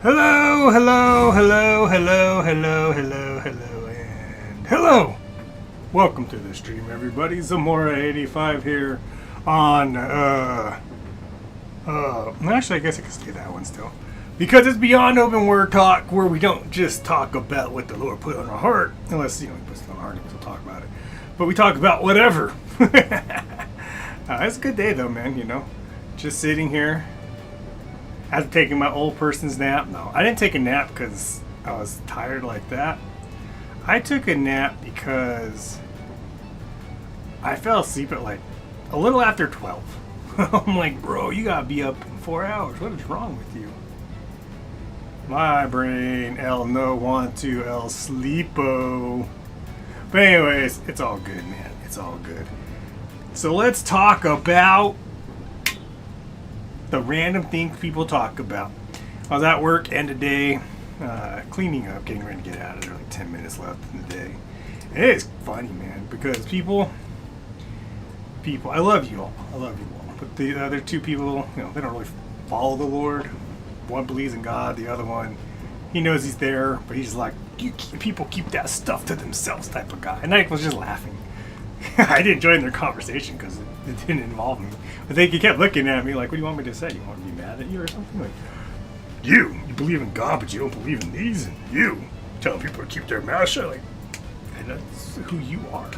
Hello, hello, hello, hello, hello, hello, hello, and hello! Welcome to the stream, everybody. Zamora85 here on, actually, I guess I can say that one still. Because it's Beyond Open Word Talk, where we don't just talk about what the Lord put on our heart, unless, he puts it on our heart, we'll talk about it. But we talk about whatever. It's a good day, though, man, Just sitting here. After taking my old person's nap. No, I didn't take a nap because I was tired like that. I took a nap because I fell asleep at like a little after 12. I'm like, bro, you gotta be up in 4 hours. What is wrong with you? My brain, no want to, sleepo. But anyways, it's all good, man. It's all good. So let's talk about the random things people talk about. I was at work end of day, cleaning up, getting ready to get out of there, like 10 minutes left in the day. And it is funny, man, because people, I love you all. But the other two people, they don't really follow the Lord. One believes in God, the other one, he knows he's there, but he's like, people keep that stuff to themselves type of guy. And I was just laughing. I didn't join their conversation because it didn't involve me. But they kept looking at me like, what do you want me to say? You want me to be mad at you or something? Like, you believe in God, but you don't believe in these, and you telling people to keep their mouth shut. Like, and that's who you are.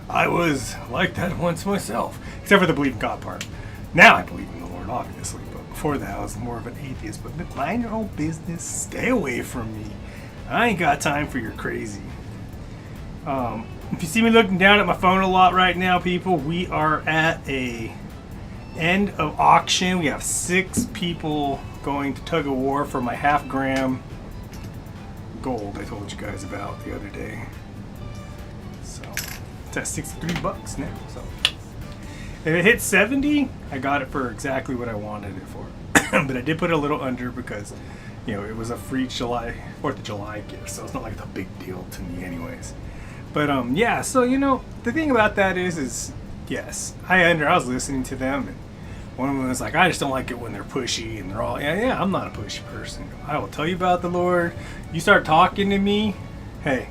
I was like that once myself, except for the believe in God part. Now I believe in the Lord, obviously, but before that I was more of an atheist. But mind your own business. Stay away from me. I ain't got time for your crazy. If you see me looking down at my phone a lot right now, people, we are at a end of auction. We have 6 people going to tug of war for my half-gram gold I told you guys about the other day. So it's at $63 now. So if it hits 70, I got it for exactly what I wanted it for. But I did put it a little under because it was a free 4th of July gift, so it's not like a big deal to me anyways. But yeah, so the thing about that is yes, I was listening to them, and one of them was like, I just don't like it when they're pushy, and they're all, yeah, I'm not a pushy person. I will tell you about the Lord. You start talking to me, hey,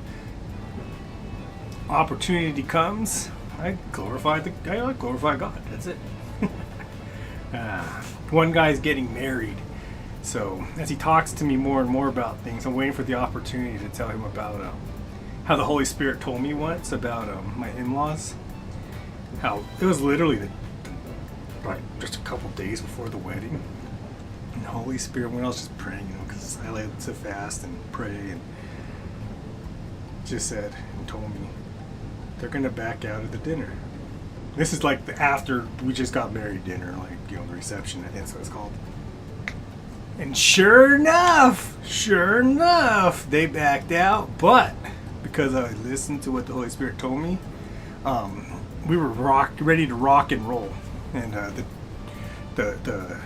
opportunity comes, I glorify God. That's it. One guy's getting married, so as he talks to me more and more about things, I'm waiting for the opportunity to tell him about how the Holy Spirit told me once about my in-laws. How it was literally just a couple days before the wedding, and the Holy Spirit, when I was just praying, because I like to fast and pray, and just said and told me they're gonna back out of the dinner. This is like the after we just got married dinner, the reception. I think that's what it's called. And sure enough, they backed out, but because I listened to what the Holy Spirit told me, we were ready to rock and roll, and the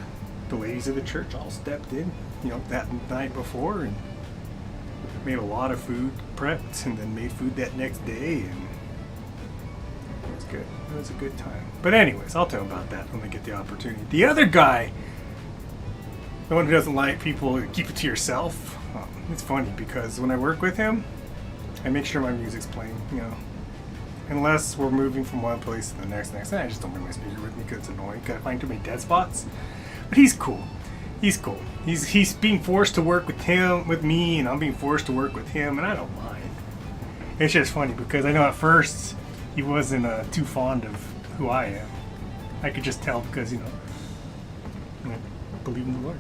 ladies of the church all stepped in, that night before, and made a lot of food prepped, and then made food that next day, and it was good. It was a good time. But anyways, I'll tell him about that when I get the opportunity. The other guy, the one who doesn't like people, keep it to yourself. It's funny because when I work with him, I make sure my music's playing, you know. Unless we're moving from one place to the next, I just don't bring my speaker with me because it's annoying. Because I find too many dead spots. But he's cool. He's cool. He's being forced to work with me, and I'm being forced to work with him, and I don't mind. It's just funny because I know at first he wasn't too fond of who I am. I could just tell because, you know, I believe in the Lord.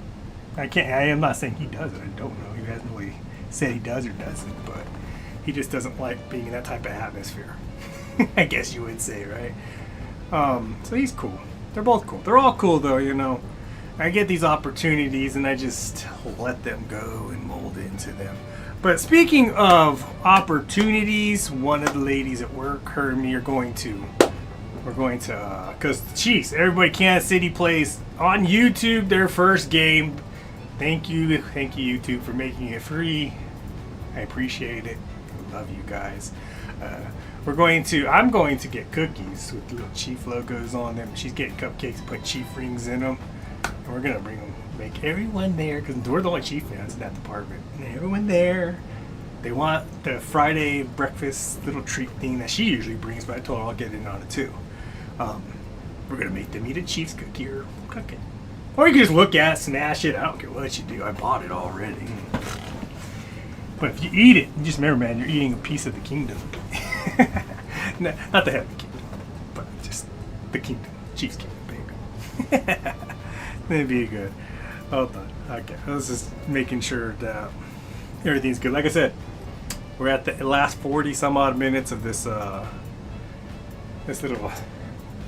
I am not saying he does it. I don't know. He hasn't really said he does or doesn't, but he just doesn't like being in that type of atmosphere. I guess you would say, right? So he's cool. They're both cool. They're all cool, though, you know. I get these opportunities, and I just let them go and mold into them. But speaking of opportunities, one of the ladies at work, her and me, we're going to, because, jeez, everybody, Kansas City plays on YouTube their first game. Thank you, YouTube, for making it free. I appreciate it. I love you guys. I'm going to get cookies with little Chief logos on them. She's getting cupcakes, put Chief rings in them. And we're going to bring them, make everyone there, because we're the only Chief fans in that department. And everyone there, they want the Friday breakfast little treat thing that she usually brings, but I told her I'll get in on it too. We're going to make them eat a Chief's cookie or cookie. Or you can just look at it, smash it. I don't care what you do. I bought it already. But if you eat it, you just remember, man, you're eating a piece of the kingdom. No, not the head of the kingdom, but just the kingdom. Chief's kingdom, baby. That'd be good. Hold on. Okay, I was just making sure that everything's good. Like I said, we're at the last 40 some odd minutes of this this little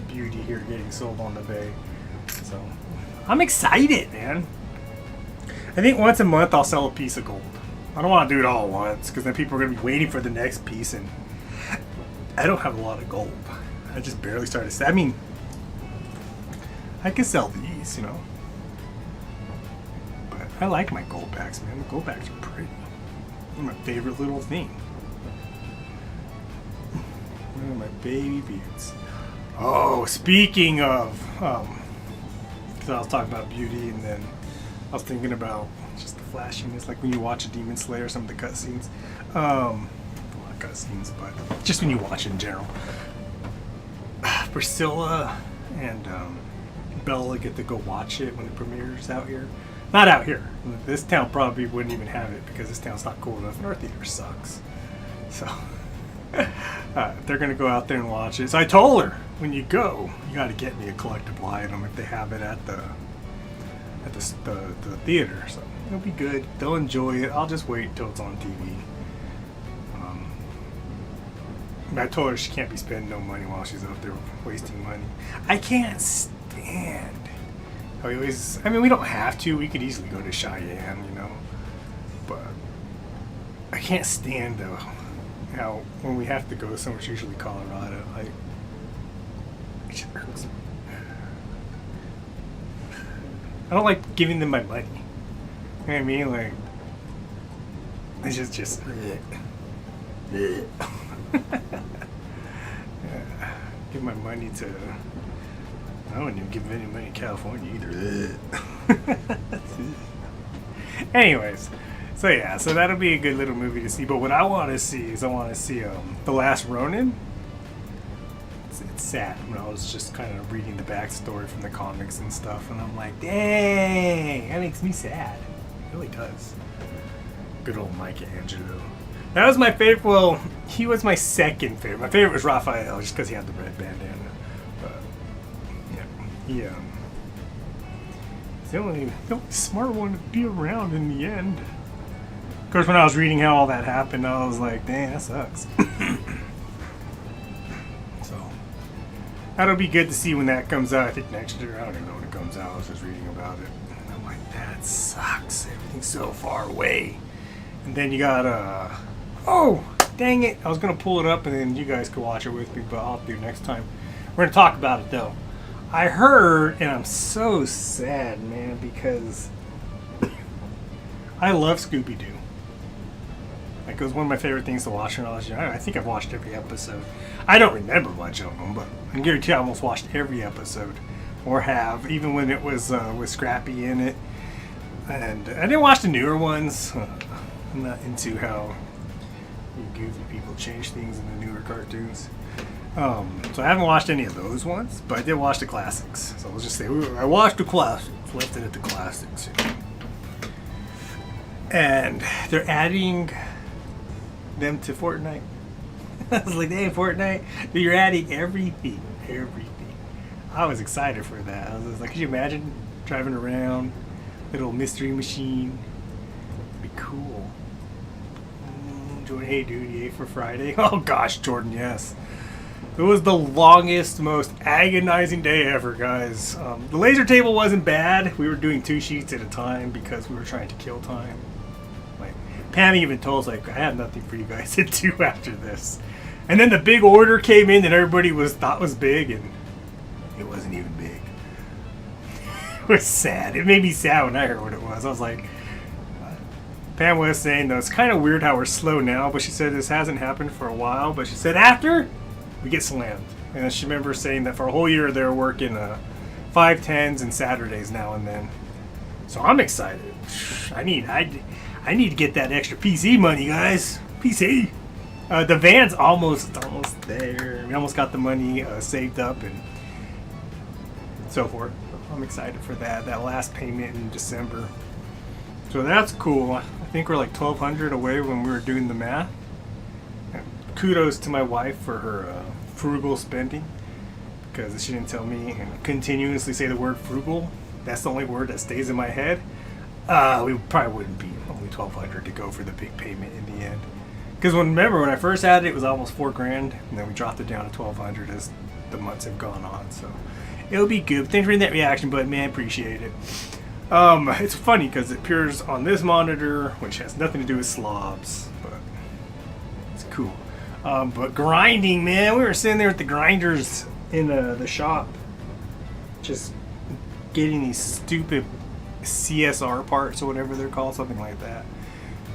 beauty here getting sold on the bay. So I'm excited, man. I think once a month I'll sell a piece of gold. I don't want to do it all at once because then people are going to be waiting for the next piece, and I don't have a lot of gold. I just barely started. I mean, I can sell these, you know. But I like my gold backs, man. The gold backs are pretty. They're my favorite little thing. One of my baby beards. Oh, speaking of, because I was talking about beauty, and then I was thinking about just the flashiness, like when you watch a Demon Slayer, some of the cutscenes. Well, not cutscenes, but just when you watch it in general. Priscilla and Bella get to go watch it when it premieres out here. Not out here. This town probably wouldn't even have it because this town's not cool enough, and our theater sucks. So they're gonna go out there and watch it. So I told her, when you go, you got to get me a collectible item if they have it at the theater. So it'll be good. They'll enjoy it. I'll just wait until it's on TV. I told her she can't be spending no money while she's out there wasting money. I can't stand. I mean, we don't have to. We could easily go to Cheyenne, you know. But I can't stand though how when we have to go somewhere, it's usually Colorado. It just hurts me. I don't like giving them my money. You know what I mean? Like, it's just give my money to. I don't even give any money to California either. Anyways, so yeah, so that'll be a good little movie to see. But what I want to see is The Last Ronin. It's sad when I was just kind of reading the backstory from the comics and stuff, and I'm like, dang, that makes me sad. It really does. Good old Michelangelo. That was my favorite. Well, he was my second favorite. My favorite was Raphael, just because he had the red bandana. But yeah, he's the only smart one to be around in the end. Of course, when I was reading how all that happened, I was like, dang, that sucks. So that'll be good to see when that comes out. I think next year. I don't even know when it comes out. I was just reading about it. And I'm like, that sucks. Everything's so far away. And then you got oh, dang it. I was going to pull it up and then you guys could watch it with me, but I'll do next time. We're going to talk about it, though. I heard, and I'm so sad, man, because I love Scooby-Doo. Like, it was one of my favorite things to watch when I was young. I think I've watched every episode. I don't remember much of them, but I guarantee I almost watched every episode, or have, even when it was with Scrappy in it. And I didn't watch the newer ones. I'm not into how goofy people change things in the newer cartoons. So I haven't watched any of those ones, but I did watch the classics. So I'll just say, I watched the classics, left it at the classics. And they're adding them to Fortnite. I was like, hey, Fortnite, dude, you're adding everything. I was excited for that. I was like, could you imagine driving around, little mystery machine? It'd be cool. Jordan, hey dude, you ate for Friday? Oh gosh, Jordan, yes. It was the longest, most agonizing day ever, guys. The laser table wasn't bad. We were doing 2 sheets at a time because we were trying to kill time. Like, Pam even told us, like, I have nothing for you guys to do after this. And then the big order came in that everybody thought was big, and it wasn't even big. It was sad. It made me sad when I heard what it was. I was like, Pam was saying, though, it's kind of weird how we're slow now, but she said this hasn't happened for a while, but she said after, we get slammed. And she remembers saying that for a whole year they were working 5/10s and Saturdays now and then. So I'm excited. I need to get that extra PC money, guys. PC. The van's almost there. We almost got the money saved up and so forth. I'm excited for that last payment in December. So that's cool. I think we're like $1,200 away when we were doing the math. And kudos to my wife for her frugal spending, because she didn't tell me and continuously say the word frugal. That's the only word that stays in my head. We probably wouldn't be only $1,200 to go for the big payment in the end. Because remember when I first had it, it was almost $4,000, and then we dropped it down to $1,200 as the months have gone on. So it'll be good. Thanks for that reaction, but man, appreciate it. It's funny because it appears on this monitor, which has nothing to do with slobs, but it's cool. But grinding, man, we were sitting there at the grinders in the shop, just getting these stupid CSR parts or whatever they're called, something like that,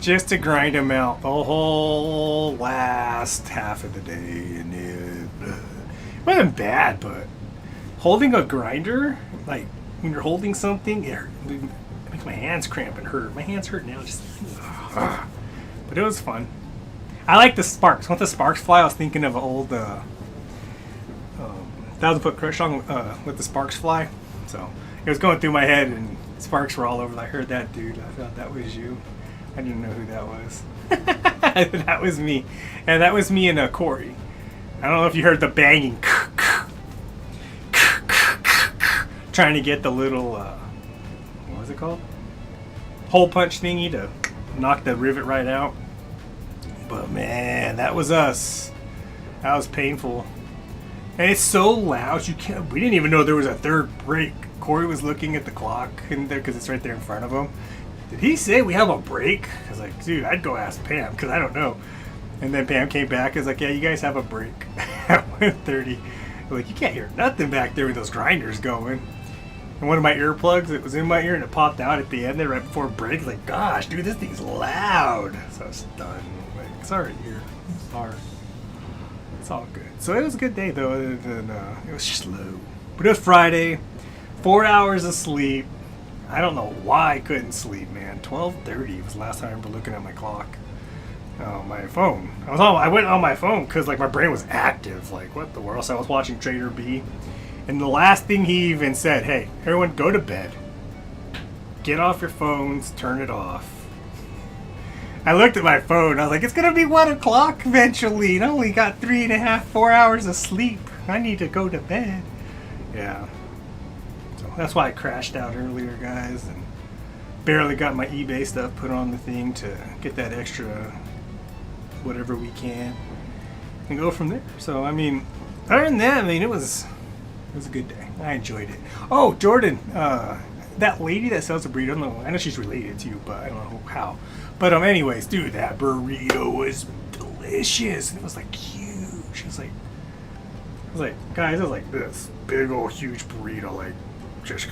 just to grind them out the whole last half of the day. And it wasn't bad, but holding a grinder, like, when you're holding something, it makes my hands cramp and hurt. My hands hurt now. But it was fun. I like the sparks. Once the sparks fly, I was thinking of an old 1,000 Foot Crush song with the sparks fly. So it was going through my head, and sparks were all over. I heard that, dude. I thought that was you. I didn't know who that was. That was me, and that was me and Corey. I don't know if you heard the banging. Trying to get the little, what was it called? Hole punch thingy to knock the rivet right out. But man, that was us. That was painful. And it's so loud, we didn't even know there was a third break. Corey was looking at the clock in there because it's right there in front of him. Did he say we have a break? I was like, dude, I'd go ask Pam because I don't know. And then Pam came back and was like, yeah, you guys have a break at 1:30. Like, you can't hear nothing back there with those grinders going. And one of my earplugs, it was in my ear and it popped out at the end there right before break. Like, gosh, dude, this thing's loud. So I was stunned. Like, sorry, ear. Sorry. It's all good. So it was a good day, though, other than it was slow. But it was Friday. 4 hours of sleep. I don't know why I couldn't sleep, man. 12:30 was the last time I remember looking at my clock. My phone. I went on my phone because, like, my brain was active. Like, what the world? So I was watching Trader B. And the last thing he even said, hey, everyone go to bed. Get off your phones, turn it off. I looked at my phone, I was like, it's going to be 1 o'clock eventually. I only got 3.5, 4 hours of sleep. I need to go to bed. Yeah. So that's why I crashed out earlier, guys. And barely got my eBay stuff put on the thing to get that extra whatever we can. And go from there. So, I mean, other than that, I mean, it was a good day. I enjoyed it. Oh, Jordan, that lady that sells the burrito, I know she's related to you, but I don't know how. But anyways, dude, that burrito was delicious. And it was like huge. It was like, guys, it was like this big old huge burrito, like just.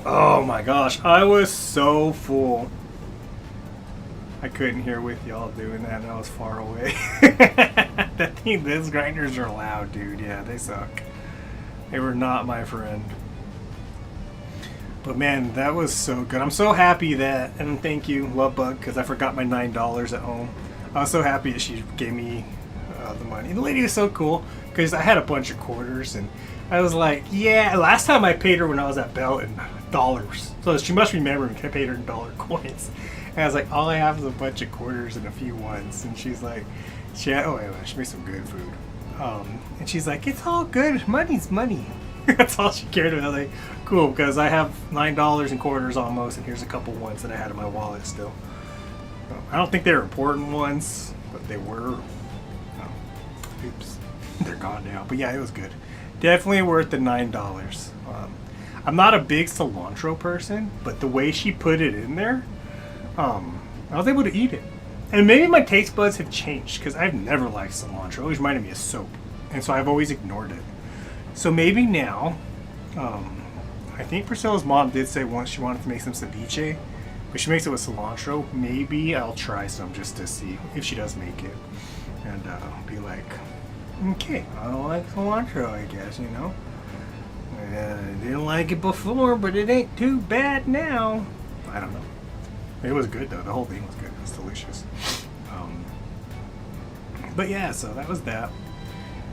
Oh my gosh, I was so full. I couldn't hear with y'all doing that, and I was far away. Those grinders are loud, dude. Yeah, they suck. They were not my friend. But man, that was so good. I'm so happy that, and thank you, Lovebug, because I forgot my $9 at home. I was so happy that she gave me the money. The lady was so cool, because I had a bunch of quarters, and I was like, yeah, last time I paid her when I was at BOWT in dollars. So she must remember me. I paid her in dollar coins. And I was like, all I have is a bunch of quarters and a few ones. And she's like, she made some good food. And she's like, it's all good. Money's money. That's all she cared about. Like, cool, because I have $9 in quarters almost, and here's a couple ones that I had in my wallet still. I don't think they're important ones, but they were. Oh, oops, they're gone now. But yeah, it was good. Definitely worth the $9. I'm not a big cilantro person, but the way she put it in there, I was able to eat it. And maybe my taste buds have changed, because I've never liked cilantro. It always reminded me of soap, and so I've always ignored it. So maybe now, I think Priscilla's mom did say once she wanted to make some ceviche, but she makes it with cilantro. Maybe I'll try some just to see if she does make it, and be like, okay, I don't like cilantro, I guess, you know. I didn't like it before, but it ain't too bad now. I don't know. It was good though. The whole thing was good. It was delicious. But yeah, so that was that.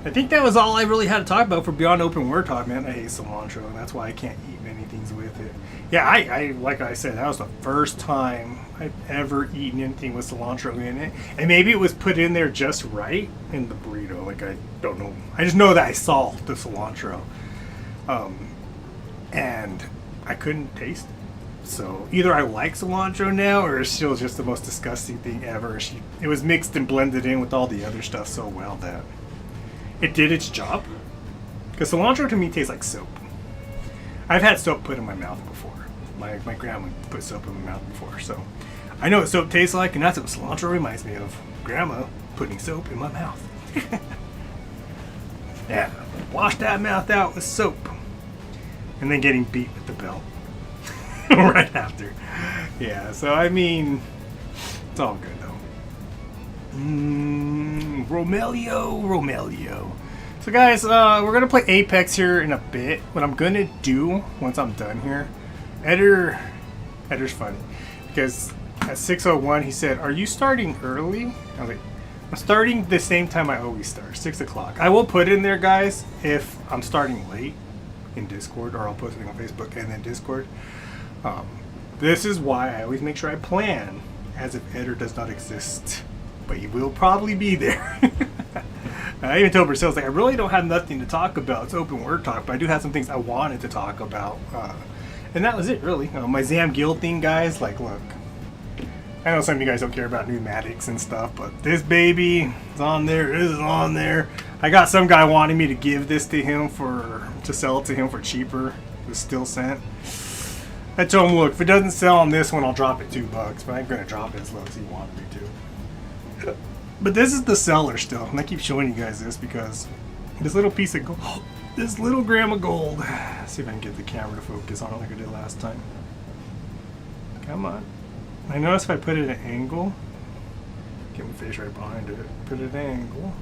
I think that was all I really had to talk about for Beyond Open Word Talk, man. I hate cilantro, and that's why I can't eat many things with it. Yeah, I like I said, that was the first time I've ever eaten anything with cilantro in it. And maybe it was put in there just right in the burrito. Like, I don't know. I just know that I saw the cilantro. And I couldn't taste it. So either I like cilantro now, or it's still just the most disgusting thing ever. It was mixed and blended in with all the other stuff so well that it did its job. Because cilantro to me tastes like soap. I've had soap put in my mouth before. My grandma put soap in my mouth before, so I know what soap tastes like, and that's what cilantro reminds me of. Grandma putting soap in my mouth. Yeah, wash that mouth out with soap. And then getting beat with the belt. Right after. Yeah, so I mean, it's all good though. Romelio. So guys, we're gonna play Apex here in a bit. What I'm gonna do once I'm done here, Edder's funny because at 6:01 he said, "Are you starting early?" I was like, "I'm starting the same time I always start, 6 o'clock." I will put in there, guys, if I'm starting late in Discord, or I'll post it on Facebook and then Discord. This is why I always make sure I plan as if Edder does not exist, but he will probably be there. I even told Priscilla, like, I really don't have nothing to talk about. It's open word talk, but I do have some things I wanted to talk about. And that was it, really. My Zam Guild thing, guys, like, look. I know some of you guys don't care about pneumatics and stuff, but this baby is on there. This is on there. I got some guy wanting me to give this to him to sell it to him for cheaper. It was still sent. I told him, look, if it doesn't sell on this one, I'll drop it $2, but I'm going to drop it as low as he wanted me to. But this is the seller still, and I keep showing you guys this because this little piece of gold, this little gram of gold. Let's see if I can get the camera to focus on it like I did last time. Come on. I notice if I put it at an angle, get my face right behind it, put it at an angle.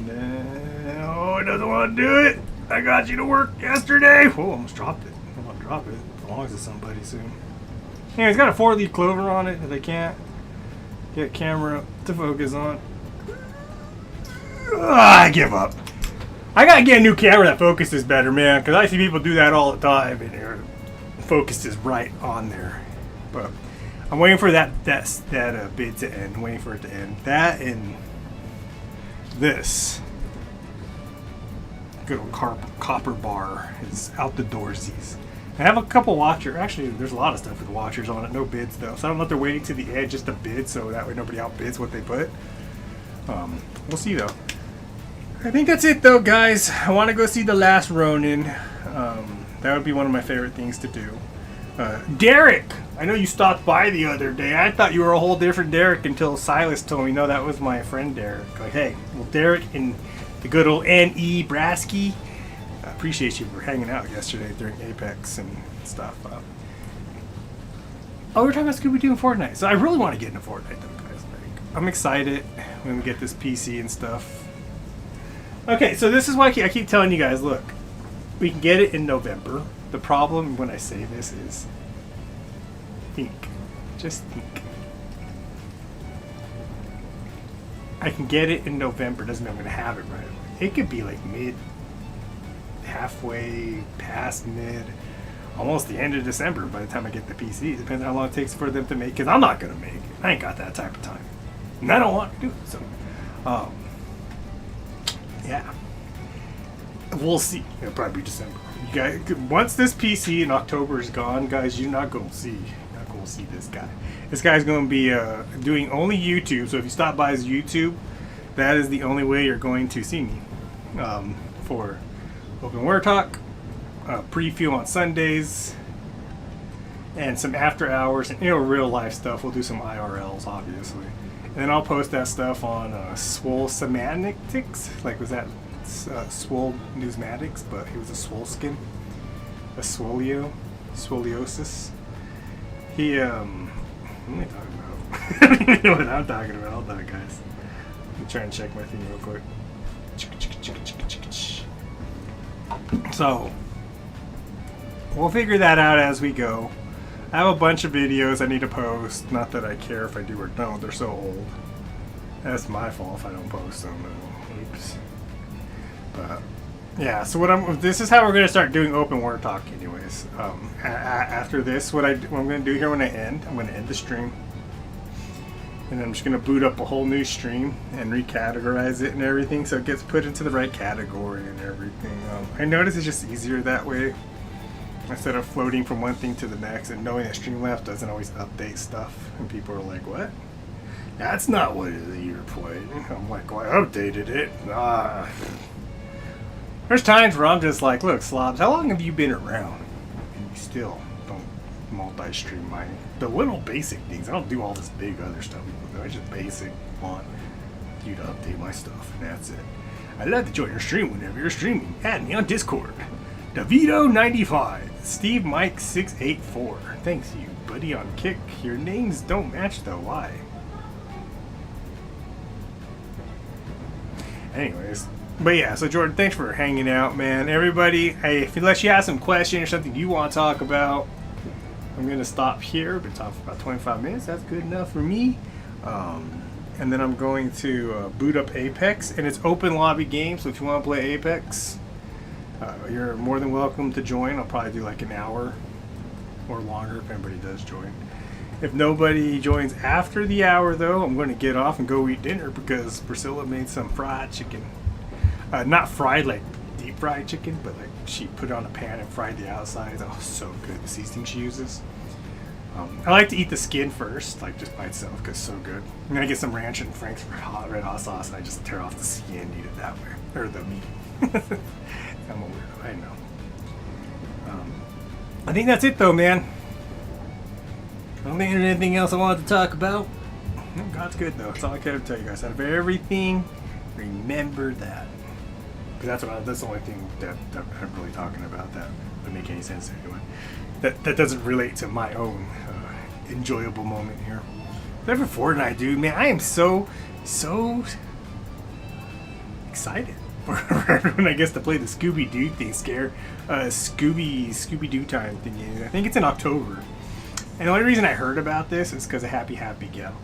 No, it doesn't want to do it. I got you to work yesterday. Whoa, almost dropped it. I want to drop it. It belongs to somebody soon. Yeah, it's got a 4-leaf clover on it that I can't get camera to focus on. I give up. I gotta get a new camera that focuses better, man, because I see people do that all the time and their focus is right on there. But I'm waiting for that bid to end. I'm waiting for it to end. That and this good old copper bar is out the doorsies. I have a couple watchers. Actually, there's a lot of stuff with watchers on it. No bids though, so I don't know if they're waiting to the edge just to bid, so that way nobody outbids what they put. We'll see though. I think that's it though, guys. I want to go see The Last Ronin. That would be one of my favorite things to do. Derek, I know you stopped by the other day. I thought you were a whole different Derek until Silas told me, no, that was my friend Derek. Like, hey, well, Derek and the good old N.E. Brasky, I appreciate you for hanging out yesterday during Apex and stuff. Oh, we're talking about Scooby-Doo and Fortnite. So I really want to get into Fortnite, though, guys. Like, I'm excited when we get this PC and stuff. Okay, so this is why I keep telling you guys, look, we can get it in November. The problem when I say this is think. Just think. I can get it in November. Doesn't mean I'm going to have it right away. It could be like halfway past mid, almost the end of December by the time I get the PC. Depends on how long it takes for them to make, because I'm not going to make it. I ain't got that type of time. And I don't want to do it. So, yeah. We'll see. It'll probably be December. You guys, once this PC in October is gone, guys, you're not going to see this guy. This guy's going to be doing only YouTube. So if you stop by his YouTube, that is the only way you're going to see me for Open Word Talk, preview on Sundays, and some after hours and real life stuff. We'll do some IRLs, obviously, and then I'll post that stuff on Swole Semantics. Like, was that Swole Newsmatics? But he was a swole skin, a scoliosis. He what am I talking about? I don't even know what I'm talking about. Hold on, guys. Let me try and check my thing real quick. So, we'll figure that out as we go. I have a bunch of videos I need to post. Not that I care if I do or don't. They're so old. That's my fault if I don't post them. Oops. But, yeah, so this is how we're going to start doing Open Word Talk anyways. After this, what I'm going to do here when I end, I'm going to end the stream. And I'm just going to boot up a whole new stream and recategorize it and everything so it gets put into the right category and everything. I notice it's just easier that way instead of floating from one thing to the next and knowing that Streamlabs doesn't always update stuff. And people are like, what? That's not what you're playing. I'm like, well, I updated it. There's times where I'm just like, look, Slobs, how long have you been around? And you still don't multi-stream my the little basic things. I don't do all this big other stuff. I just basic want you to update my stuff, and that's it. I'd love to join your stream whenever you're streaming. Add me on Discord. DeVito95, Steve Mike 684. Thanks you, buddy, on Kick. Your names don't match though. Why? Anyways. But yeah, so Jordan, thanks for hanging out, man. Everybody, hey, unless you have some question or something you want to talk about, I'm going to stop here. I've been talking for about 25 minutes. That's good enough for me. And then I'm going to boot up Apex. And it's open lobby game, so if you want to play Apex, you're more than welcome to join. I'll probably do like an hour or longer if anybody does join. If nobody joins after the hour, though, I'm going to get off and go eat dinner because Priscilla made some fried chicken. Not fried like deep fried chicken, but like she put it on a pan and fried the outside. Oh, so good. The seasoning she uses. I like to eat the skin first, like just by itself, because it's so good. And then I get some ranch and Frank's red hot sauce, and I just tear off the skin and eat it that way, or the meat. I'm a weirdo, I know. I think that's it, though, man. I don't think there's anything else I wanted to talk about. No, God's good, though. That's all I care to tell you guys. Out of everything, remember that. Because that's the only thing that I'm really talking about that would make any sense to anyone. That doesn't relate to my own enjoyable moment here. But for Fortnite, dude, man, I am so excited for when I guess to play the Scooby-Doo thing, Scooby-Doo time thing. I think it's in October. And the only reason I heard about this is because of Happy Gal.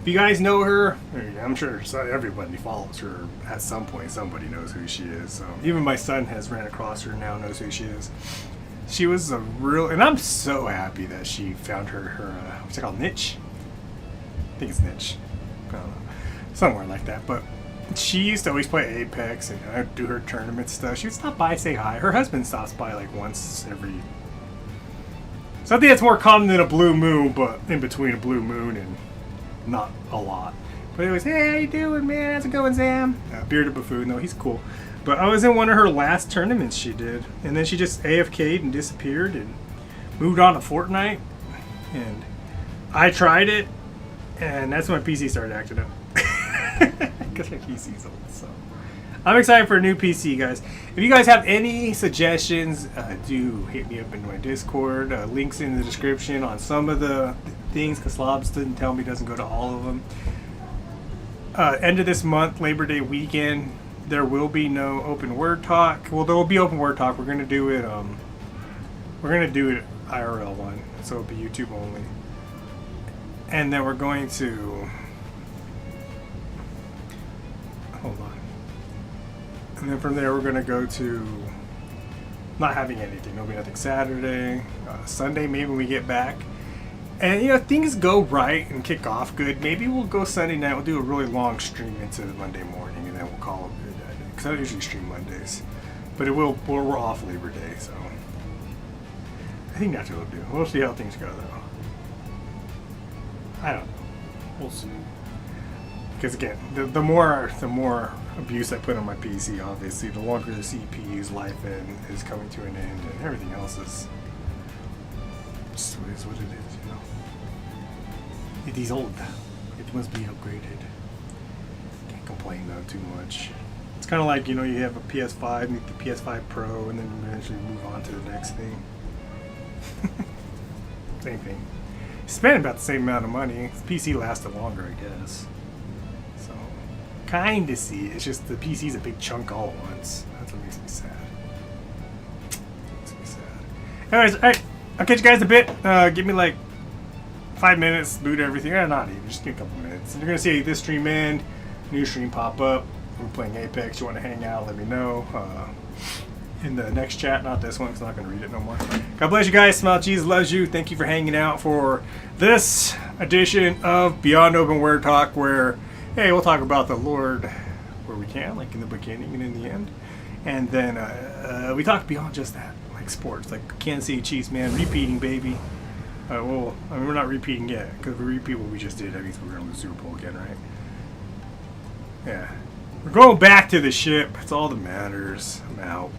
If you guys know her, I'm sure everybody follows her at some point. Somebody knows who she is. So even my son has ran across her and now knows who she is. She was a real, and I'm so happy that she found her what's it called, niche? I think it's niche. I don't know. Somewhere like that. But she used to always play Apex and do her tournament stuff. She would stop by, say hi. Her husband stops by like once every. Something that's more common than a blue moon, but in between a blue moon and not a lot. But it was, hey, how you doing, man? How's it going, Sam? Bearded Buffoon, though, he's cool. But I was in one of her last tournaments she did. And then she just AFK'd and disappeared and moved on to Fortnite. And I tried it, and that's when my PC started acting up. Because my PC's old, so. I'm excited for a new PC, guys. If you guys have any suggestions, do hit me up in my Discord. Links in the description on some of the things, because Slobs didn't tell me, doesn't go to all of them. End of this month, Labor Day weekend, there will be no open word talk. Well, there will be open word talk. We're gonna do it. We're gonna do it IRL one, so it'll be YouTube only. And then we're going to hold on. And then from there, we're gonna go to not having anything. There'll be nothing Saturday, Sunday. Maybe when we get back. And you know, things go right and kick off good. Maybe we'll go Sunday night. We'll do a really long stream into Monday morning, and then we'll call it good. Because I usually stream Mondays, but we're off Labor Day, so I think that's what we'll do. We'll see how things go, though. I don't know. We'll see. Because again, the more abuse I put on my PC, obviously, the longer the CPU's life is coming to an end, and everything else is just what it is, you know. It is old. It must be upgraded. Can't complain though too much. It's kind of like, you know, you have a PS5, make the PS5 Pro, and then eventually move on to the next thing. Same thing. You spend about the same amount of money. The PC lasted longer, I guess. So, kind of see. It's just the PC's a big chunk all at once. That's what makes me sad. Makes me sad. Anyways, alright. I'll catch you guys in a bit. Give me like 5 minutes, boot everything. Not even, just give me a couple minutes. And you're going to see this stream end, new stream pop up. We're playing Apex. You want to hang out, let me know. In the next chat, not this one, because I'm not going to read it no more. God bless you guys. Smile Jesus loves you. Thank you for hanging out for this edition of Beyond Open Word Talk, where, hey, we'll talk about the Lord where we can, like in the beginning and in the end. And then we talk beyond just that, like sports, like Kansas City Chiefs, man, repeating, baby. Well, I mean, we're not repeating yet, because if we repeat what we just did, that means we're going to lose Super Bowl again, right? Yeah. We're going back to the ship. That's all that matters. I'm out.